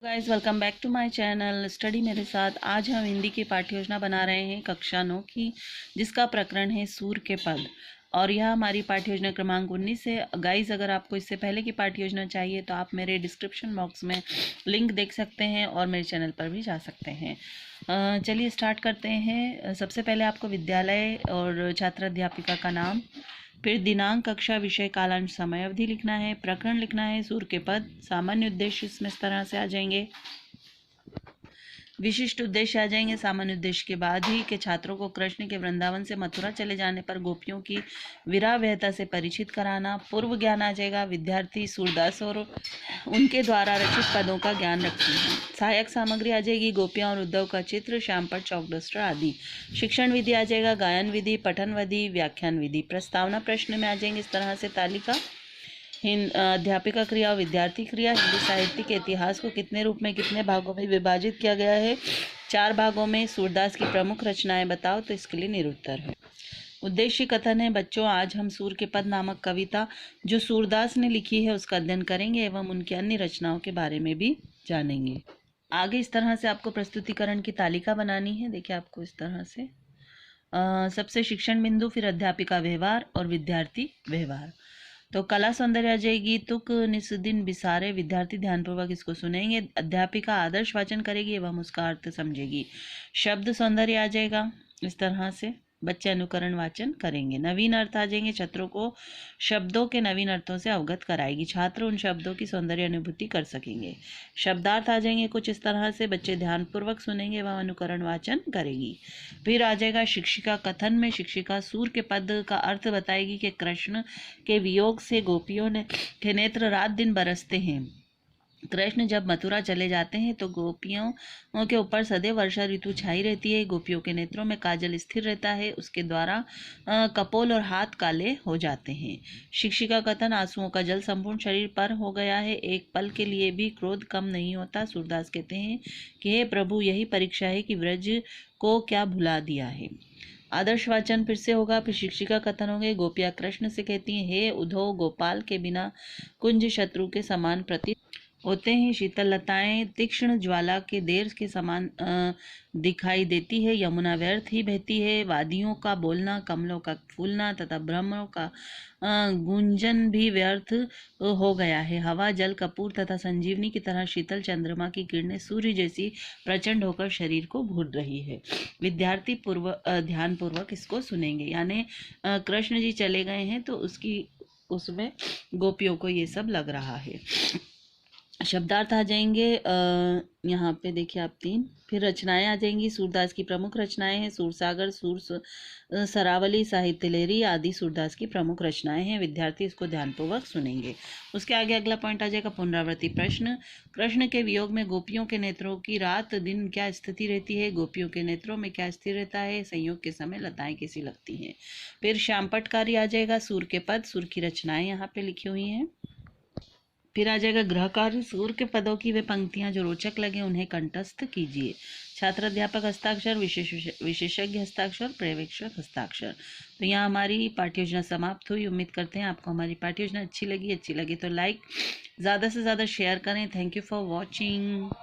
Guys welcome back to my channel study मेरे साथ। आज हम हिंदी की पाठ्य योजना बना रहे हैं कक्षा 9 की, जिसका प्रकरण है सूर के पद। और यह हमारी पाठ्य योजना क्रमांक 19 है। गाइस अगर आपको इससे पहले की पाठ्य योजना चाहिए तो आप मेरे डिस्क्रिप्शन बॉक्स में लिंक देख सकते हैं और मेरे चैनल पर भी जा सकते हैं। चलिए स्टार्ट करते हैं। सबसे पहले आपको विद्यालय और छात्र अध्यापिका का नाम, फिर दिनांक, कक्षा, विषय, कालांश, समय अवधि लिखना है। प्रकरण लिखना है सूर के पद। सामान्य उद्देश्य इसमें इस तरह से आ जाएंगे। विशिष्ट उद्देश्य आ जाएंगे सामान्य उद्देश्य के बाद ही कि छात्रों को कृष्ण के वृंदावन से मथुरा चले जाने पर गोपियों की विरह व्यथा से परिचित कराना। पूर्व ज्ञान आ जाएगा। विद्यार्थी सूरदास और उनके द्वारा रचित पदों का ज्ञान रखते हैं। सहायक सामग्री आ जाएगी गोपियां और उद्धव का चित्र, श्यामपट, चौक डस्टर आदि। शिक्षण विधि आ जाएगा गायन विधि, पठन विधि, व्याख्यान विधि। प्रस्तावना प्रश्न में आ जाएंगे इस तरह से तालिका। अध्यापिका क्रिया और विद्यार्थी क्रिया। हिंदी साहित्य के इतिहास को कितने रूप में कितने भागों में विभाजित किया गया है? 4 भागों में। सूरदास की प्रमुख रचनाएं बताओ, तो इसके लिए निरुत्तर है। उद्देश्य कथन है बच्चों, आज हम सूर के पद नामक कविता जो सूरदास ने लिखी है उसका अध्ययन करेंगे एवं उनकी अन्य रचनाओं के बारे में भी जानेंगे। आगे इस तरह से आपको प्रस्तुतिकरण की तालिका बनानी है। देखिए आपको इस तरह से सबसे शिक्षण बिंदु, फिर अध्यापिका व्यवहार और विद्यार्थी व्यवहार। तो कला सौंदर्य आ जाएगी। तुक निस्दिन बिसारे, विद्यार्थी ध्यानपूर्वक इसको सुनेंगे। अध्यापिका आदर्श वाचन करेगी एवं उसका अर्थ समझेगी। शब्द सौंदर्य आ जाएगा इस तरह से, बच्चे अनुकरण वाचन करेंगे। नवीन अर्थ आ जाएंगे। छात्रों को शब्दों के नवीन अर्थों से अवगत कराएगी। छात्र उन शब्दों की सौंदर्य अनुभूति कर सकेंगे। शब्दार्थ आ जाएंगे कुछ इस तरह से, बच्चे ध्यानपूर्वक सुनेंगे व अनुकरण वाचन करेगी। फिर आ जाएगा शिक्षिका कथन में। शिक्षिका सूर के पद का अर्थ बताएगी कि कृष्ण के वियोग से गोपियों के नेत्र रात दिन बरसते हैं। कृष्ण जब मथुरा चले जाते हैं तो गोपियों के ऊपर सदैव वर्षा ऋतु छाई रहती है। गोपियों के नेत्रों में काजल स्थिर रहता है, उसके द्वारा कपोल और हाथ काले हो जाते हैं। शिक्षिका कथन, आंसुओं का जल संपूर्ण शरीर पर हो गया है, एक पल के लिए भी क्रोध कम नहीं होता। सूरदास कहते हैं कि हे प्रभु, यही परीक्षा है कि व्रज को क्या भुला दिया है। आदर्श वाचन फिर से होगा। फिर शिक्षिका कथन होंगे। गोपियां कृष्ण से कहती हैं, हे उद्धव, गोपाल के बिना कुंज शत्रु के समान प्रतीत होते हैं। शीतल लताएं तीक्ष्ण ज्वाला के देर के समान दिखाई देती है। यमुना व्यर्थ ही बहती है। वादियों का बोलना, कमलों का फूलना तथा ब्रह्मों का गुंजन भी व्यर्थ हो गया है। हवा, जल, कपूर तथा संजीवनी की तरह शीतल चंद्रमा की किरणें सूर्य जैसी प्रचंड होकर शरीर को भून रही है। विद्यार्थी ध्यान पूर्वक इसको सुनेंगे। यानी कृष्ण जी चले गए हैं तो उसमें गोपियों को ये सब लग रहा है। शब्दार्थ आ जाएंगे यहाँ पे देखिए आप 3। फिर रचनाएं आ जाएंगी। सूरदास की प्रमुख रचनाएं हैं सूरसागर, सरावली, साहित्य लहरी आदि सूरदास की प्रमुख रचनाएं हैं। विद्यार्थी इसको ध्यानपूर्वक सुनेंगे। उसके आगे अगला पॉइंट आ जाएगा पुनरावृत्ति प्रश्न। कृष्ण के वियोग में गोपियों के नेत्रों की रात दिन क्या स्थिति रहती है? गोपियों के नेत्रों में क्या स्थिर रहता है? संयोग के समय लताएं कैसी लगती हैं? फिर श्यामपट कार्य आ जाएगा। सूर के पद, सूर की रचनाएं यहाँ पे लिखी हुई हैं। फिर आ जाएगा गृह कार्य। सूर के पदों की वे पंक्तियां जो रोचक लगे उन्हें कंठस्थ कीजिए। छात्र अध्यापक हस्ताक्षर, विशेषज्ञ हस्ताक्षर, पर्यवेक्षक हस्ताक्षर। तो यहाँ हमारी पाठ्य योजना समाप्त हुई। उम्मीद करते हैं आपको हमारी पाठ्य योजना अच्छी लगी तो लाइक ज़्यादा से ज़्यादा शेयर करें। Thank you for watching.